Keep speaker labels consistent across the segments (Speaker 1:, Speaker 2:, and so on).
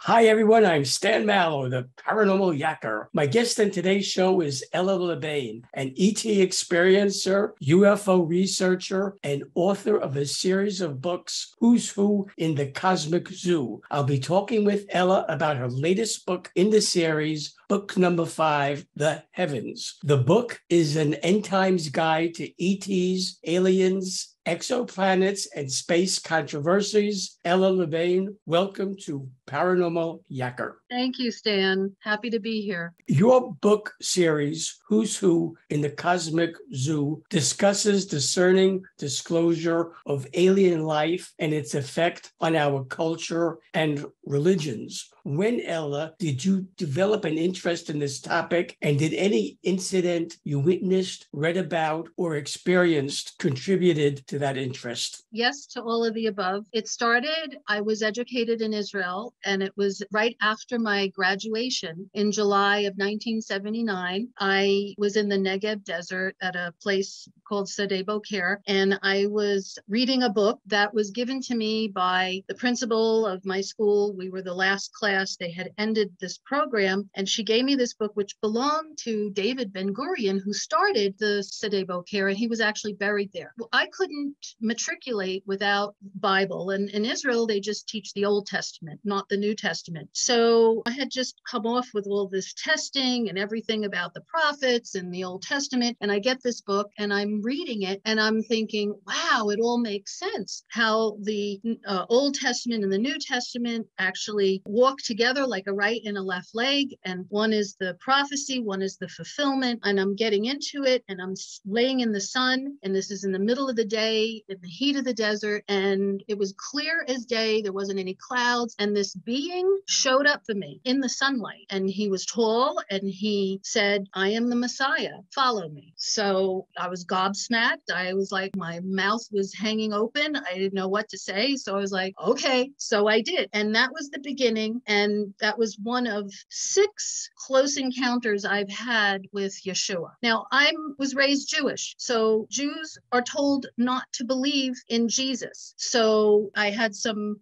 Speaker 1: Hi, everyone. I'm Stan Mallow, the paranormal yakker. My guest on today's show is Ella Lebain, an ET experiencer, UFO researcher, and author of a series of books, Who's Who in the Cosmic Zoo. I'll be talking with Ella about her latest book in the series, book number 5, The Heavens. The book is an end times guide to ETs, aliens, exoplanets, and space controversies. Ella Lebain, welcome to Paranormal Yakker.
Speaker 2: Thank you, Stan. Happy to be here.
Speaker 1: Your book series, Who's Who in the Cosmic Zoo, discusses discerning disclosure of alien life and its effect on our culture and religions. When, Ella, did you develop an interest in this topic, and did any incident you witnessed, read about, or experienced contributed to that interest?
Speaker 2: Yes, to all of the above. It started, I was educated in Israel, and it was right after my graduation in July of 1979. I was in the Negev desert at a place called Sde Boker, and I was reading a book that was given to me by the principal of my school. We were the last class. They had ended this program, and she gave me this book, which belonged to David Ben-Gurion, who started the Sde Boker, and he was actually buried there. Well, I couldn't matriculate without Bible, and in Israel, they just teach the Old Testament, not the New Testament. So I had just come off with all this testing and everything about the prophets and the Old Testament, and I get this book, and I'm reading it, and I'm thinking, wow, it all makes sense, how the Old Testament and the New Testament actually walk together like a right and a left leg, and one is the prophecy, one is the fulfillment. And I'm getting into it, and I'm laying in the sun, and this is in the middle of the day in the heat of the desert, and it was clear as day. There wasn't any clouds, and this being showed up for me in the sunlight, and he was tall, and he said, I am the Messiah, follow me. So I was gobsmacked. I was like, my mouth was hanging open. I didn't know what to say, so I was like, okay. So I did, and that was the beginning. And that was one of 6 close encounters I've had with Yeshua. Now, I was raised Jewish, so Jews are told not to believe in Jesus. So I had some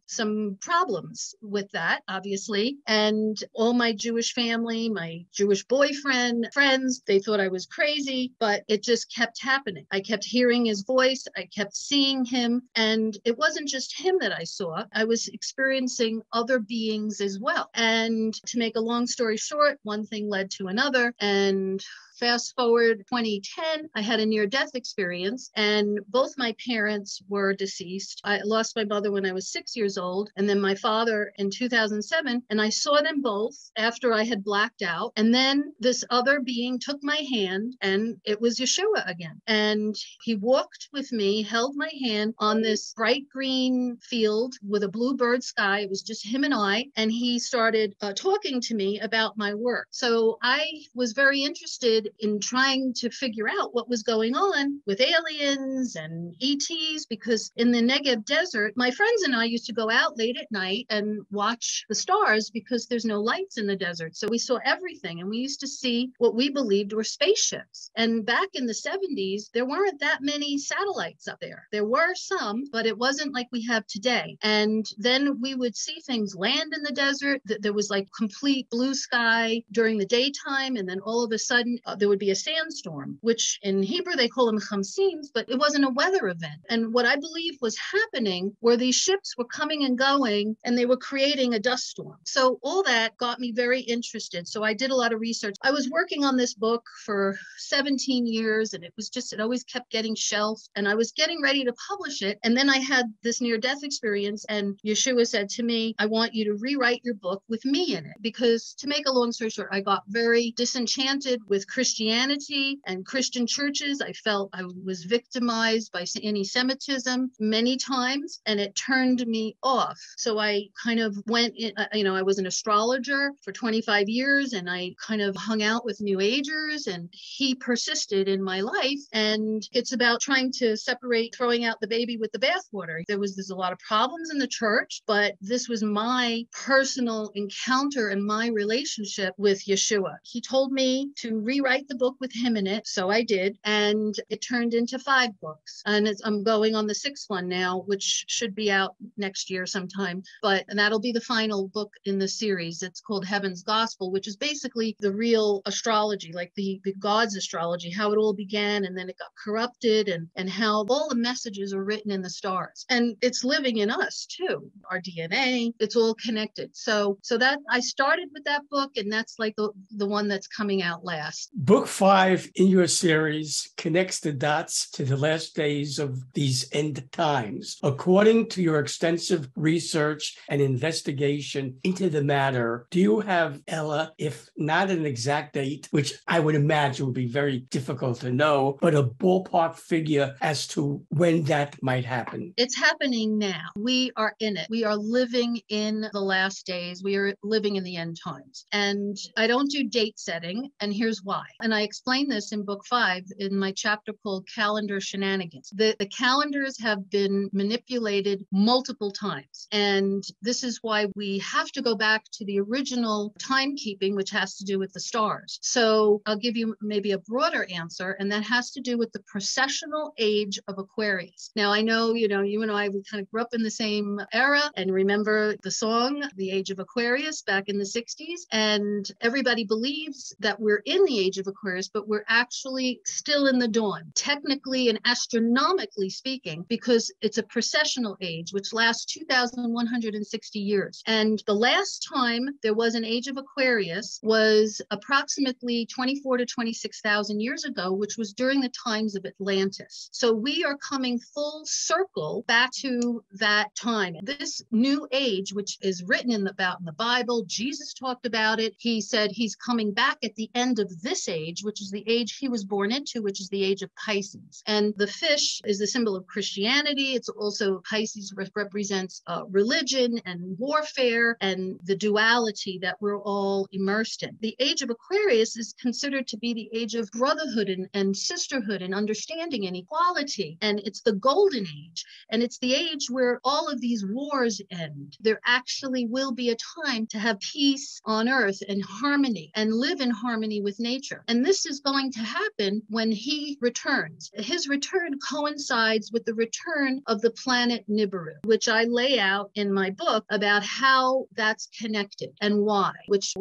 Speaker 2: problems with that, obviously. And all my Jewish family, my Jewish boyfriend, friends, they thought I was crazy, but it just kept happening. I kept hearing his voice. I kept seeing him. And it wasn't just him that I saw. I was experiencing other beings as well. And to make a long story short, one thing led to another. And fast forward 2010, I had a near-death experience, and both my parents were deceased. I lost my mother when I was 6 years old, and then my father in 2007, and I saw them both after I had blacked out. And then this other being took my hand, and it was Yeshua again. And he walked with me, held my hand on this bright green field with a blue bird sky. It was just him and I, and he started talking to me about my work. So I was very interested in trying to figure out what was going on with aliens and ETs, because in the Negev desert, my friends and I used to go out late at night and watch the stars because there's no lights in the desert. So we saw everything, and we used to see what we believed were spaceships. And back in the 70s, there weren't that many satellites up there. There were some, but it wasn't like we have today. And then we would see things land in the desert. There was like complete blue sky during the daytime, and then all of a sudden there would be a sandstorm, which in Hebrew they call them chamsins, but it wasn't a weather event. And what I believe was happening were these ships were coming and going, and they were creating a dust storm. So all that got me very interested. So I did a lot of research. I was working on this book for 17 years, and it always kept getting shelved, and I was getting ready to publish it. And then I had this near-death experience, and Yeshua said to me, I want you to rewrite your book with me in it, because to make a long story short, I got very disenchanted with Christianity and Christian churches. I felt I was victimized by anti-Semitism many times, and it turned me off. So I kind of went in, I was an astrologer for 25 years, and I kind of hung out with New Agers, and he persisted in my life. And it's about trying to separate, throwing out the baby with the bathwater. There's a lot of problems in the church, but this was my personal encounter and my relationship with Yeshua. He told me to rewrite write the book with him in it. So I did. And it turned into 5 books. And I'm going on the 6th one now, which should be out next year sometime. And that'll be the final book in the series. It's called Heaven's Gospel, which is basically the real astrology, like the God's astrology, how it all began and then it got corrupted, and how all the messages are written in the stars. And it's living in us too, our DNA, it's all connected. So that I started with that book, and that's like the one that's coming out last.
Speaker 1: Book 5 in your series connects the dots to the last days of these end times. According to your extensive research and investigation into the matter, do you have, Ella, if not an exact date, which I would imagine would be very difficult to know, but a ballpark figure as to when that might happen?
Speaker 2: It's happening now. We are in it. We are living in the last days. We are living in the end times. And I don't do date setting, and here's why. And I explain this in book 5 in my chapter called Calendar Shenanigans. The calendars have been manipulated multiple times. And this is why we have to go back to the original timekeeping, which has to do with the stars. So I'll give you maybe a broader answer, and that has to do with the precessional age of Aquarius. Now, I know, you and I, we kind of grew up in the same era and remember the song, The Age of Aquarius, back in the 60s. And everybody believes that we're in the age of Aquarius, but we're actually still in the dawn, technically and astronomically speaking, because it's a precessional age, which lasts 2,160 years. And the last time there was an age of Aquarius was approximately 24 to 26,000 years ago, which was during the times of Atlantis. So we are coming full circle back to that time. This new age, which is written about in the Bible, Jesus talked about it. He said he's coming back at the end of this age, which is the age he was born into, which is the age of Pisces. And the fish is the symbol of Christianity. It's also, Pisces represents religion and warfare and the duality that we're all immersed in. The age of Aquarius is considered to be the age of brotherhood and sisterhood and understanding and equality. And it's the golden age. And it's the age where all of these wars end. There actually will be a time to have peace on earth and harmony and live in harmony with nature. And this is going to happen when he returns. His return coincides with the return of the planet Nibiru, which I lay out in my book about how that's connected and why, which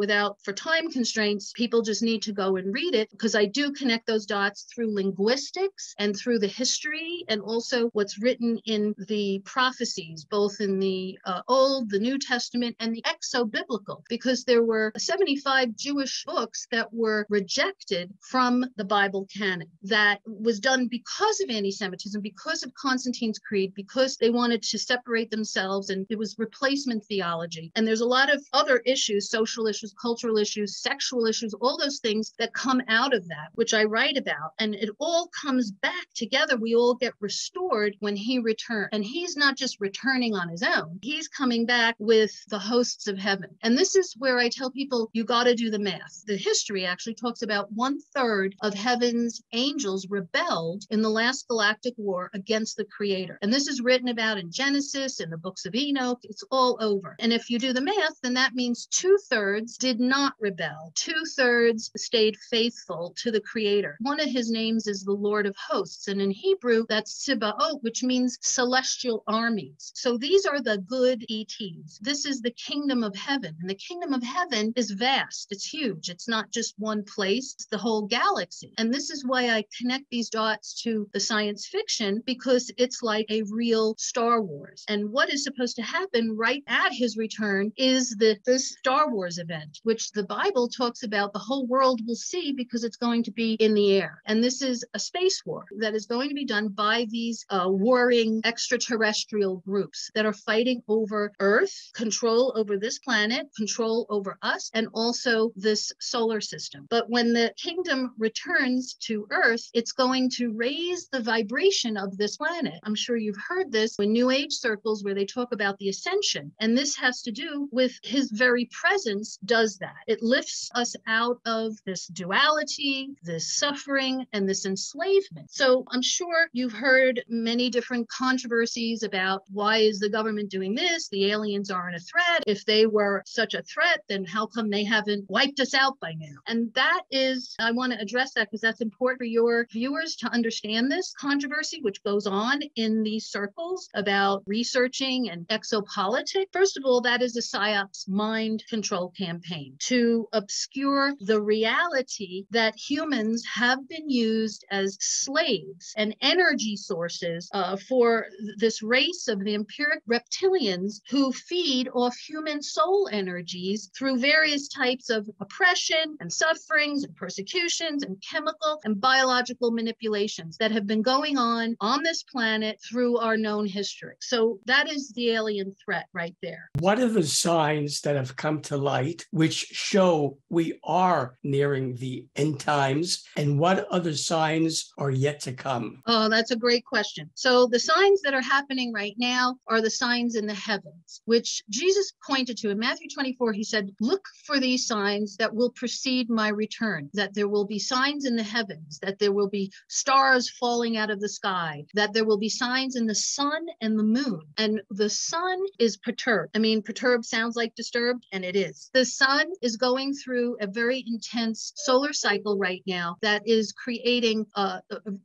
Speaker 2: for time constraints, people just need to go and read it, because I do connect those dots through linguistics and through the history and also what's written in the prophecies, both in the Old, the New Testament, and the exo-biblical, because there were 75 Jewish books that were rejected from the Bible canon. That was done because of anti-Semitism, because of Constantine's creed, because they wanted to separate themselves, and it was replacement theology. And there's a lot of other issues, social issues, cultural issues, sexual issues, all those things that come out of that, which I write about. And it all comes back together. We all get restored when he returns. And he's not just returning on his own. He's coming back with the hosts of heaven. And this is where I tell people, you got to do the math. The history actually talks about 1/3 of heaven's angels rebelled in the last galactic war against the creator. And this is written about in Genesis, in the books of Enoch. It's all over. And if you do the math, then that means 2/3 did not rebel. 2/3 stayed faithful to the creator. One of his names is the Lord of Hosts. And in Hebrew, that's Sibaot, which means celestial armies. So these are the good ETs. This is the kingdom of heaven. And the kingdom of heaven is vast. It's huge. It's not just one place. It's the whole galaxy. And this is why I connect these dots to the science fiction, because it's like a real Star Wars. And what is supposed to happen right at his return is the Star Wars event, which the Bible talks about the whole world will see, because it's going to be in the air. And this is a space war that is going to be done by these warring extraterrestrial groups that are fighting over Earth, control over this planet, control over us, and also this solar system. But when the kingdom returns to Earth, it's going to raise the vibration of this planet. I'm sure you've heard this in New Age circles where they talk about the ascension. And this has to do with his very presence does that. It lifts us out of this duality, this suffering, and this enslavement. So I'm sure you've heard many different controversies about why is the government doing this? The aliens aren't a threat. If they were such a threat, then how come they haven't wiped us out by now? And that is, I want to address that because that's important for your viewers to understand this controversy, which goes on in these circles about researching and exopolitics. First of all, that is a PSYOPs mind control campaign to obscure the reality that humans have been used as slaves and energy sources for this race of the empiric reptilians who feed off human soul energies through various types of oppression and sufferings and persecutions and chemical and biological manipulations that have been going on this planet through our known history. So that is the alien threat right there.
Speaker 1: What are the signs that have come to light which show we are nearing the end times, and what other signs are yet to come?
Speaker 2: Oh, that's a great question. So the signs that are happening right now are the signs in the heavens, which Jesus pointed to in Matthew 24. He said, look for these signs that will precede my return, that there will be signs in the heavens, that there will be stars falling out of the sky, that there will be signs in the sun and the moon. And the sun is perturbed. I mean, perturbed sounds like disturbed, and it is. The sun is going through a very intense solar cycle right now that is creating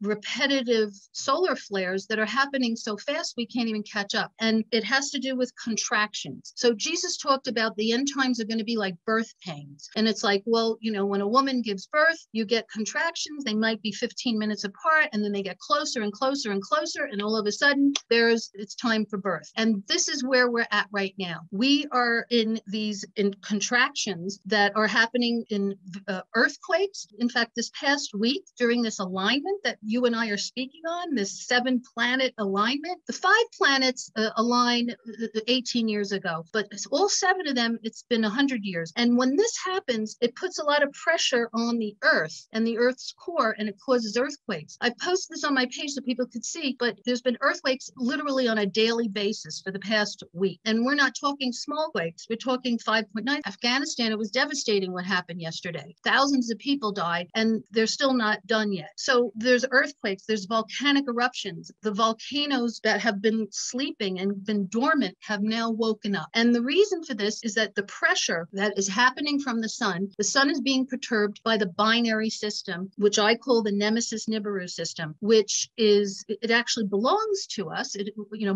Speaker 2: repetitive solar flares that are happening so fast we can't even catch up. And it has to do with contractions. So Jesus talked about the end times are going to be like birth pains. And it's like, well, you know, when a woman gives birth, you get contractions. They might be 15 minutes apart, and then they get closer and closer and closer. And all of a sudden, it's time for birth. And this is where we're at right now. We are in contractions that are happening in earthquakes. In fact, this past week, during this alignment that you and I are speaking on, this 7-planet alignment, the 5 planets align 18 years ago, but all 7 of them, it's been 100 years. And when this happens, it puts a lot of pressure on the Earth and the Earth's core, and it causes earthquakes. I posted this on my page so people could see, but there's been earthquakes literally on a daily basis for the past week. And we're not talking small quakes. We're talking 5.9. Afghanistan, it was devastating what happened yesterday. Thousands of people died, and they're still not done yet. So there's earthquakes, there's volcanic eruptions. The volcanoes that have been sleeping and been dormant have now woken up. And the reason for this is that the pressure that is happening from the sun is being perturbed by the binary system, which I call the Nemesis Nibiru system, which is, it actually belongs to us.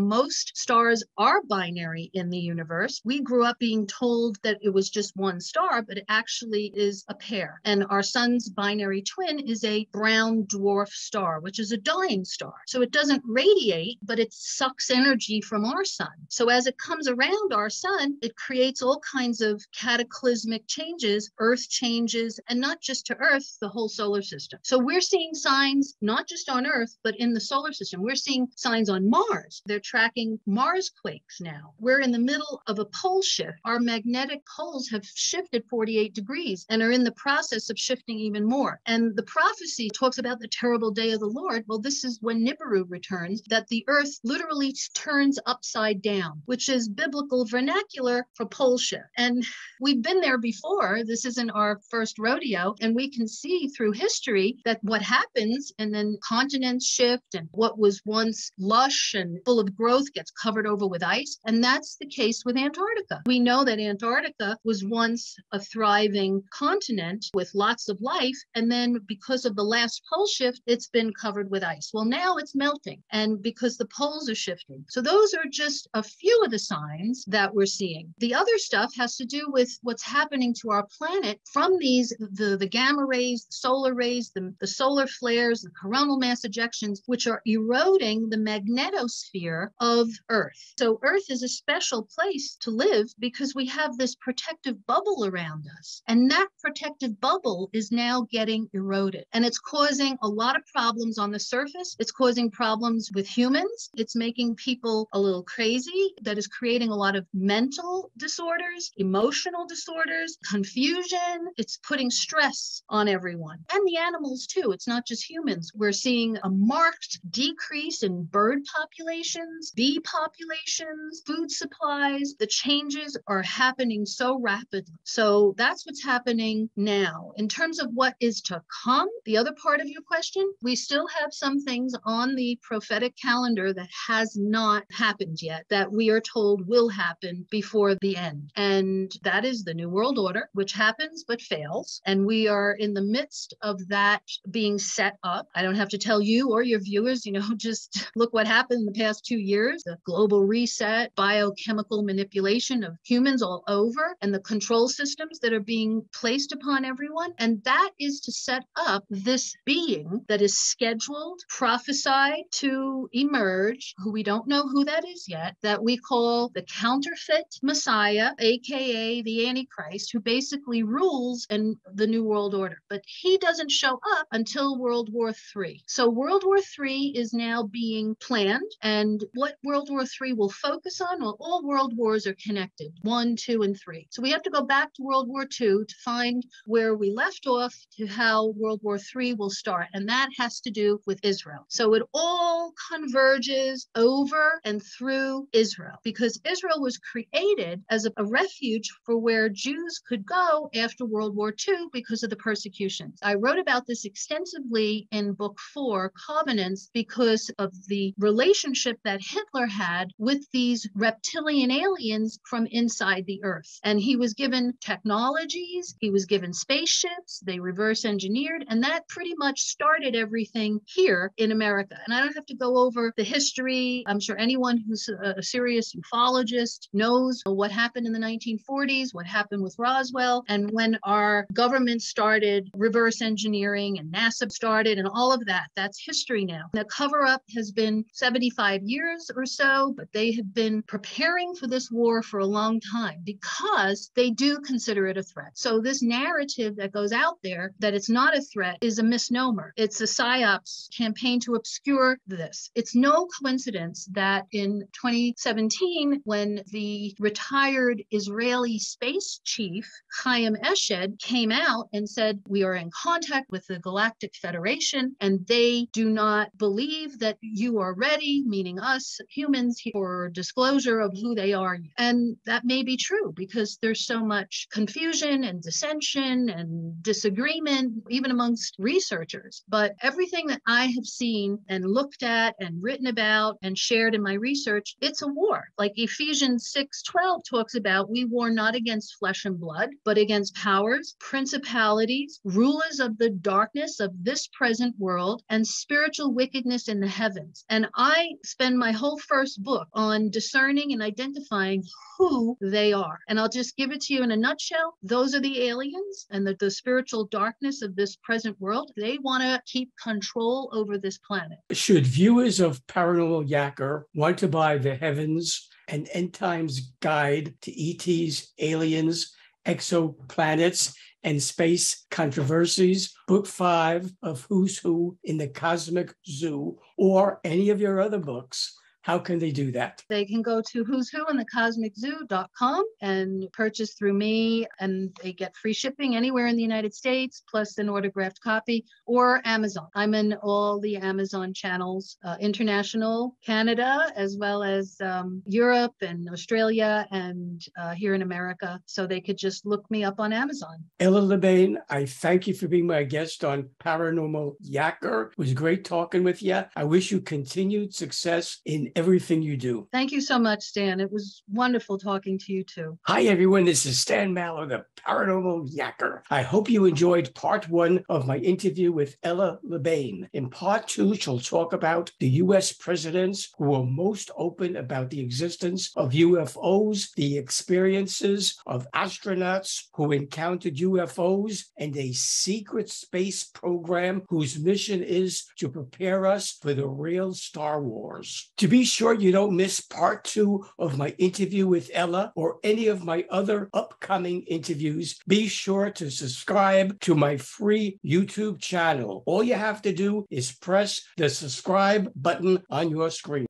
Speaker 2: Most stars are binary in the universe. We grew up being told that it was just one star, but it actually is a pair. And our sun's binary twin is a brown dwarf star, which is a dying star. So it doesn't radiate, but it sucks energy from our sun. So as it comes around our sun, it creates all kinds of cataclysmic changes, earth changes, and not just to Earth, the whole solar system. So we're seeing signs, not just on Earth, but in the solar system. We're seeing signs on Mars. They're tracking Mars quakes now. We're in the middle of a pole shift. Our magnetic poles have shifted 48 degrees and are in the process of shifting even more. And the prophecy talks about the terrible day of the Lord. Well, this is when Nibiru returns, that the Earth literally turns upside down, which is biblical vernacular for pole shift. And we've been there before. This isn't our first rodeo. And we can see through history that what happens, and then continents shift, and what was once lush and full of growth gets covered over with ice. And that's the case with Antarctica. We know that Antarctica was once a thriving continent with lots of life. And then because of the last pole shift, it's been covered with ice. Well, now it's melting, and because the poles are shifting. So those are just a few of the signs that we're seeing. The other stuff has to do with what's happening to our planet from these, the gamma rays, the solar rays, the solar flares, the coronal mass ejections, which are eroding the magnetosphere of Earth. So Earth is a special place to live because we have this protective bubble around us. And that protective bubble is now getting eroded. And it's causing a lot of problems on the surface. It's causing problems with humans. It's making people a little crazy. That is creating a lot of mental disorders, emotional disorders, confusion. It's putting stress on everyone and the animals too. It's not just humans. We're seeing a marked decrease in bird populations, bee populations, food supplies. The changes are happening so rapidly. So that's what's happening now. In terms of what is to come, the other part of your question, we still have some things on the prophetic calendar that has not happened yet, that we are told will happen before the end. And that is the New World Order, which happens but fails. And we are in the midst of that being set up. I don't have to tell you or your viewers, just look what happened in the past 2 years, the global reset, biochemical manipulation of humans all over, and the control systems that are being placed upon everyone. And that is to set up this being that is scheduled, prophesied to emerge, who we don't know who that is yet, that we call the counterfeit Messiah, aka the Antichrist, who basically rules in the New World Order. But he doesn't show up until World War III. So World War III is now being planned. And what World War III will focus on, well, all world wars are connected, 1, 2, and 3. So we have to go back to World War II to find where we left off to how World War III will start. And that has to do with Israel. So it all converges over and through Israel, because Israel was created as a refuge for where Jews could go after World War II because of the persecutions. I wrote about this extensively in book 4, Covenants, because of the relationship that Hitler had with these reptilian aliens from inside the earth. And he was given technologies, he was given spaceships, they reverse engineered, and that pretty much started everything here in America. And I don't have to go over the history. I'm sure anyone who's a serious ufologist knows what happened in the 1940s, what happened with Roswell, and when our government started reverse engineering and NASA started and all of that. That's history now. The cover-up has been 75 years or so, but they have been preparing for this war for a long time because they do consider it a threat. So this narrative that goes out there that it's not a threat is a misnomer. It's a psyops campaign to obscure this. It's no coincidence that in 2017, when the retired Israeli space chief, Chaim Eshed, came out and said, we are in contact with the Galactic Federation, and they do not believe that you are ready, meaning us humans, for disclosure of who they are. And that may be true because there's so much confusion and dissension and disagreement, even amongst researchers. But everything that I have seen and looked at and written about and shared in my research, it's a war. Like Ephesians 6:12 talks about, we war not against flesh and blood, but against powers, principalities, rulers of the darkness of this present world, and spiritual wickedness in the heavens. And I spend my whole first book on discerning and identifying who they are. And I'll just give it to you in a nutshell. Those are the aliens and the spiritual darkness of this present world. They want to keep control over this planet.
Speaker 1: Should viewers of Paranormal Yacker want to buy the Heavens and End Times Guide to ETs, Aliens, Exoplanets, and Space Controversies, Book 5 of Who's Who in the Cosmic Zoo, or any of your other books, how can they do that?
Speaker 2: They can go to who's who in the cosmiczoo.com and purchase through me, and they get free shipping anywhere in the United States, plus an autographed copy, or Amazon. I'm in all the Amazon channels, international, Canada, as well as Europe and Australia and here in America. So they could just look me up on Amazon.
Speaker 1: Ella Lebain, I thank you for being my guest on Paranormal Yacker. It was great talking with you. I wish you continued success in everything you do.
Speaker 2: Thank you so much, Stan. It was wonderful talking to you too.
Speaker 1: Hi, everyone. This is Stan Mallow, the Paranormal Yacker. I hope you enjoyed part 1 of my interview with Ella Lebain. In part 2, she'll talk about the U.S. presidents who were most open about the existence of UFOs, the experiences of astronauts who encountered UFOs, and a secret space program whose mission is to prepare us for the real Star Wars. To be sure you don't miss part 2 of my interview with Ella or any of my other upcoming interviews, be sure to subscribe to my free YouTube channel. All you have to do is press the subscribe button on your screen.